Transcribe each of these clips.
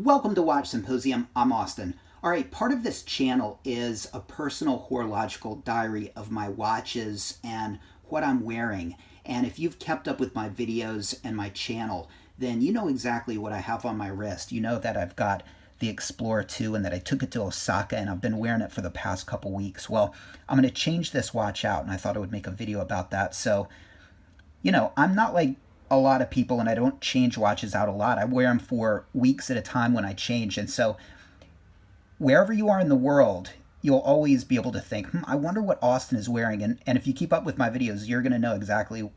Welcome to Watch Symposium. I'm Austin. All right, part of this channel is a personal horological diary of my watches and what I'm wearing. And if you've kept up with my videos and my channel, then you know exactly what I have on my wrist. You know that I've got the Explorer 2 and that I took it to Osaka and I've been wearing it for the past couple weeks. Well, I'm going to change this watch out and I thought I would make a video about that. So, you know, I'm not like a lot of people and I don't change watches out a lot. I wear them for weeks at a time when I change. And so wherever you are in the world, you'll always be able to think, I wonder what Austin is wearing. And if you keep up with my videos, you're going to know exactly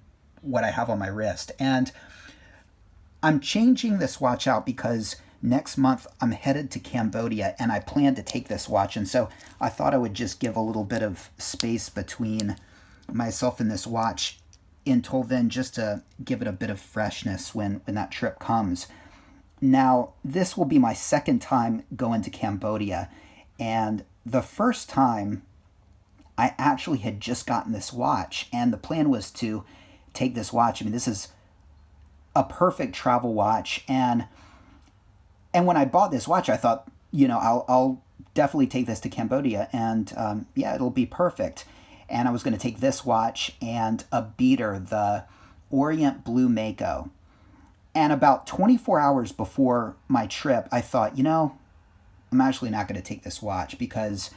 what I have on my wrist. And I'm changing this watch out because next month I'm headed to Cambodia and I plan to take this watch. And so I thought I would just give a little bit of space between myself and this watch until then, just to give it a bit of freshness when that trip comes. Now, this will be my second time going to Cambodia, and the first time I actually had just gotten this watch, and the plan was to take this watch. I mean, this is a perfect travel watch, and when I bought this watch, I thought, you know, I'll definitely take this to Cambodia, and yeah, it'll be perfect. And I was going to take this watch and a beater, the Orient Blue Mako. And about 24 hours before my trip, I thought, you know, I'm actually not going to take this watch because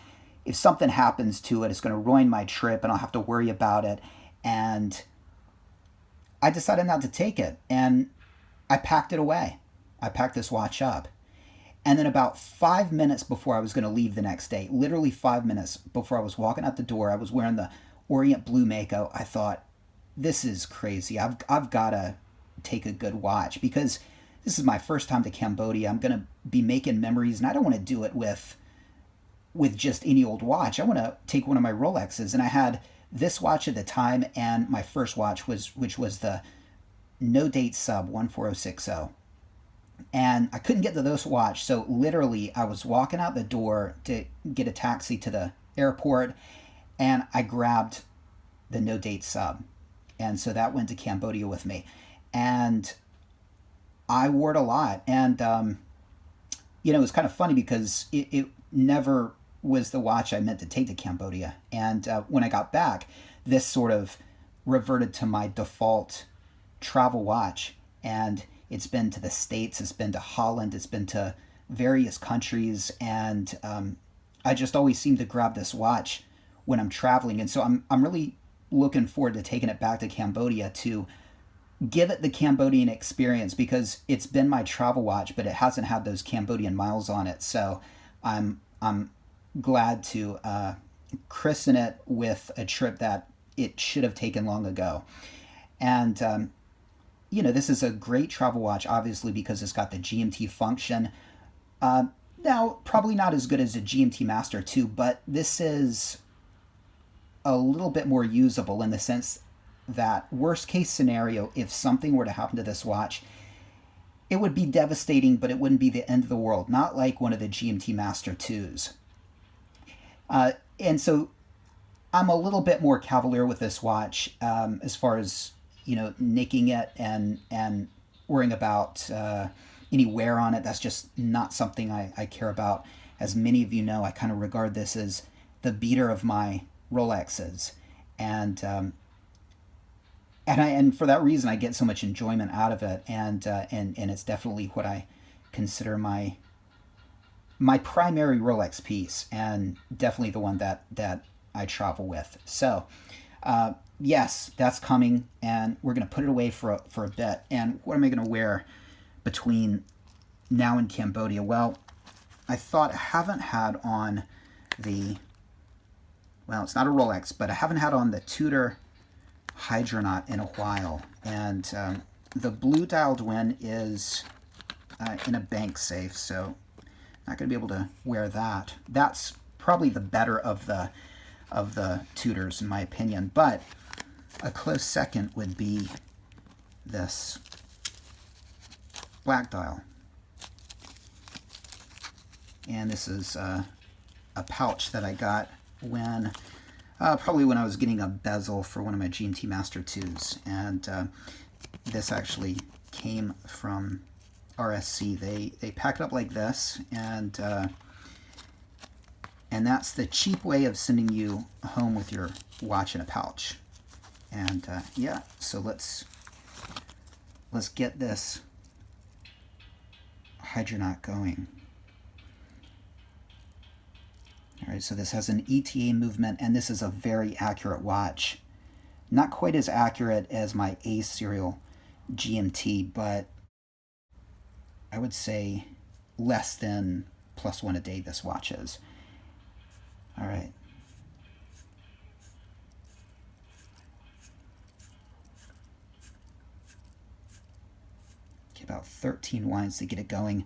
if something happens to it, it's going to ruin my trip and I'll have to worry about it. And I decided not to take it. And I packed it away. I packed this watch up. And then about 5 minutes before I was going to leave the next day, literally 5 minutes before I was walking out the door, I was wearing the Orient Blue Mako. I thought, this is crazy. I've got to take a good watch because this is my first time to Cambodia. I'm going to be making memories, and I don't want to do it with just any old watch. I want to take one of my Rolexes. And I had this watch at the time and my first watch, which was the No Date Sub 14060. And I couldn't get to this watch, so literally I was walking out the door to get a taxi to the airport, and I grabbed the No Date Sub. And so that went to Cambodia with me. And I wore it a lot. And, you know, it was kind of funny because it never was the watch I meant to take to Cambodia. And when I got back, this sort of reverted to my default travel watch. And it's been to the States, it's been to Holland, it's been to various countries, and I just always seem to grab this watch when I'm traveling. And so I'm really looking forward to taking it back to Cambodia to give it the Cambodian experience because it's been my travel watch, but it hasn't had those Cambodian miles on it. So I'm glad to christen it with a trip that it should have taken long ago. And you know, this is a great travel watch, obviously, because it's got the GMT function. Now, probably not as good as a GMT Master 2, but this is a little bit more usable in the sense that worst case scenario, if something were to happen to this watch, it would be devastating, but it wouldn't be the end of the world, not like one of the GMT Master 2s. And so I'm a little bit more cavalier with this watch as far as, you know, nicking it and worrying about any wear on it. That's just not something I care about. As many of you know, I kind of regard this as the beater of my Rolexes. And for that reason, I get so much enjoyment out of it. And it's definitely what I consider my primary Rolex piece, and definitely the one that I travel with. So, yes, that's coming, and we're going to put it away for a bit. And what am I going to wear between now and Cambodia? Well, I thought I haven't had on well, it's not a Rolex, but I haven't had on the Tudor Hydronaut in a while. And the blue dialed one is in a bank safe, so not going to be able to wear that. That's probably the better of the Tudors, in my opinion. But a close second would be this black dial. And this is a pouch that I got probably when I was getting a bezel for one of my GMT Master 2s. And this actually came from RSC. They pack it up like this, and that's the cheap way of sending you home with your watch in a pouch. And yeah, so let's get this hydronaut going. All right, so this has an ETA movement, and this is a very accurate watch. Not quite as accurate as my A serial GMT, but I would say less than +1 a day this watch is. All right. Okay, about 13 winds to get it going.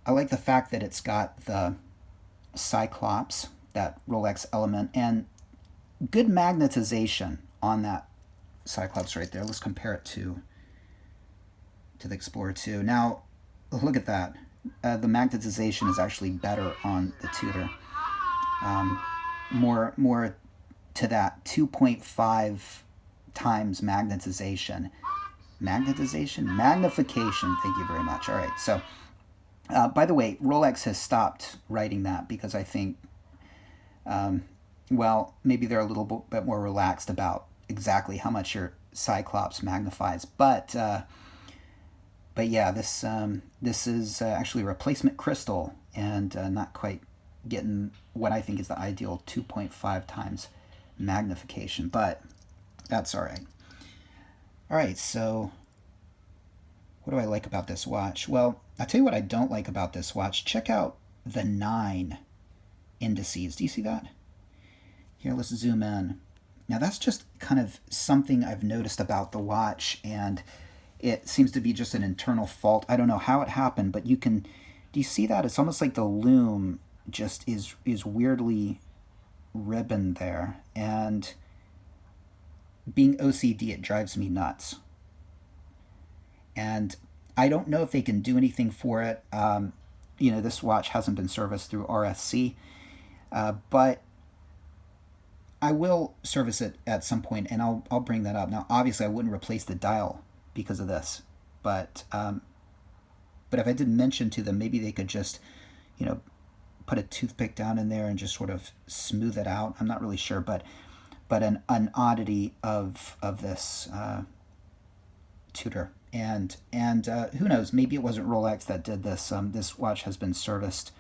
I like the fact that it's got the Cyclops, that Rolex element, and good magnetization on that Cyclops right there. Let's compare it to the Explorer 2. Now, look at that. The magnetization is actually better on the Tudor. More to that 2.5 times magnetization. Magnification. Thank you very much. All right, so by the way, Rolex has stopped writing that because I think, well, maybe they're a little bit more relaxed about exactly how much your Cyclops magnifies. But yeah, this is actually a replacement crystal, and not quite getting what I think is the ideal 2.5 times magnification, but that's all right. All right, so what do I like about this watch? Well, I'll tell you what I don't like about this watch. Check out the 9 indices. Do you see that? Here, let's zoom in. Now, that's just kind of something I've noticed about the watch, and it seems to be just an internal fault. I don't know how it happened, but do you see that? It's almost like the lume just is weirdly ribboned there, and being OCD, it drives me nuts. And I don't know if they can do anything for it. This watch hasn't been serviced through RSC, but I will service it at some point, and I'll bring that up. Now, obviously, I wouldn't replace the dial because of this, but if I did mention to them, maybe they could just, put a toothpick down in there and just sort of smooth it out. I'm not really sure, but an oddity of this Tudor. And who knows, maybe it wasn't Rolex that did this. This watch has been serviced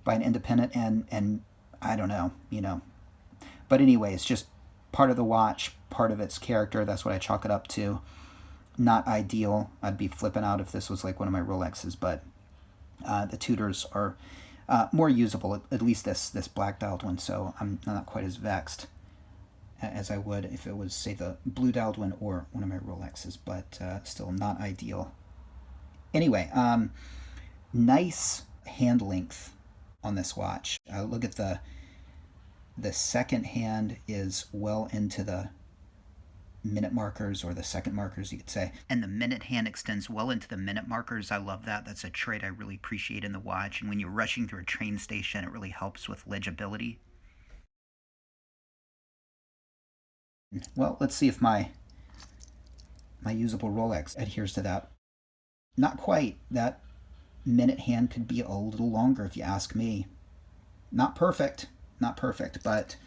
by an independent, and I don't know, But anyway, it's just part of the watch, part of its character. That's what I chalk it up to. Not ideal. I'd be flipping out if this was like one of my Rolexes, but the Tudors are more usable, at least this black dialed one, so I'm not quite as vexed as I would if it was, say, the blue dialed one or one of my Rolexes, but still not ideal. Anyway, nice hand length on this watch. Look at the second hand is well into the minute markers, or the second markers, you could say. And the minute hand extends well into the minute markers. I love that. That's a trait I really appreciate in the watch. And when you're rushing through a train station, it really helps with legibility. Well, let's see if my usable Rolex adheres to that. Not quite. That minute hand could be a little longer if you ask me. Not perfect, but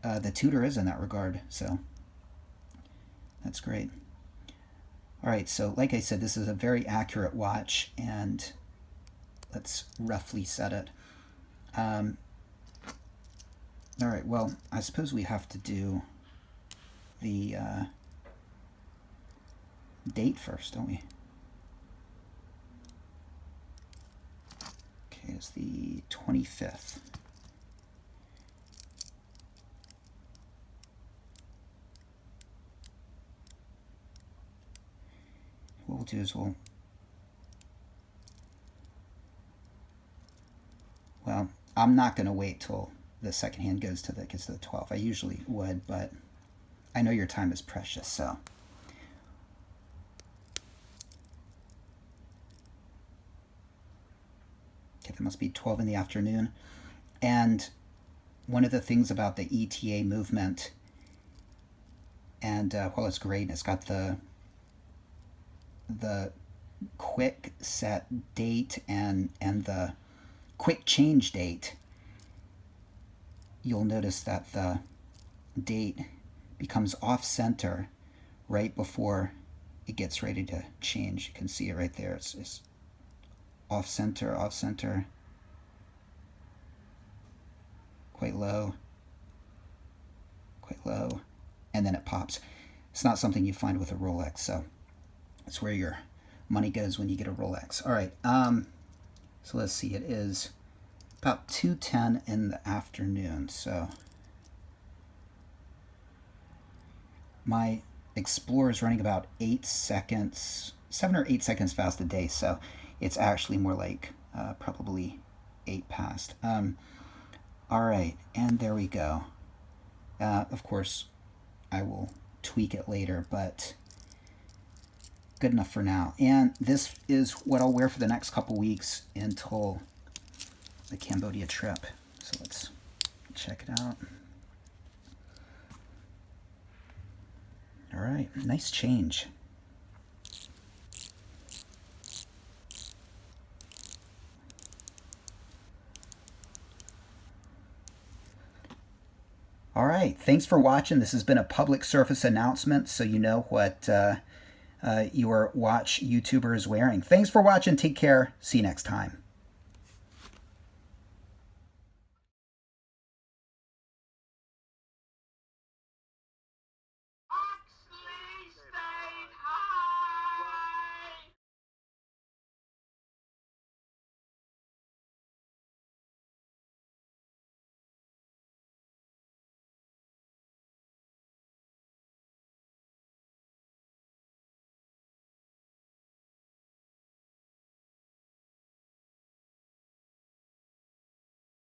the Tudor is in that regard, so that's great. All right, so like I said, this is a very accurate watch, and let's roughly set it. All right, well, I suppose we have to do the date first, don't we? Okay, it's the 25th. What we'll do is well, I'm not going to wait till the second hand gets to the 12th. I usually would, but I know your time is precious, so. Okay, that must be 12 in the afternoon. And one of the things about the ETA movement, and well, it's great, it's got the the quick set date and the quick change date, you'll notice that the date becomes off center right before it gets ready to change. You can see it right there. It's off center, quite low, and then it pops. It's not something you find with a Rolex, so that's where your money goes when you get a Rolex. All right, so let's see. It is about 2:10 in the afternoon, so my Explorer is running about 8 seconds, 7 or 8 seconds fast a day, so it's actually more like probably 8 past. All right, and there we go. Of course, I will tweak it later, but good enough for now. And this is what I'll wear for the next couple weeks until the Cambodia trip. So let's check it out. All right, nice change. All right, thanks for watching. This has been a public service announcement, so you know what your watch YouTuber is wearing. Thanks for watching. Take care. See you next time.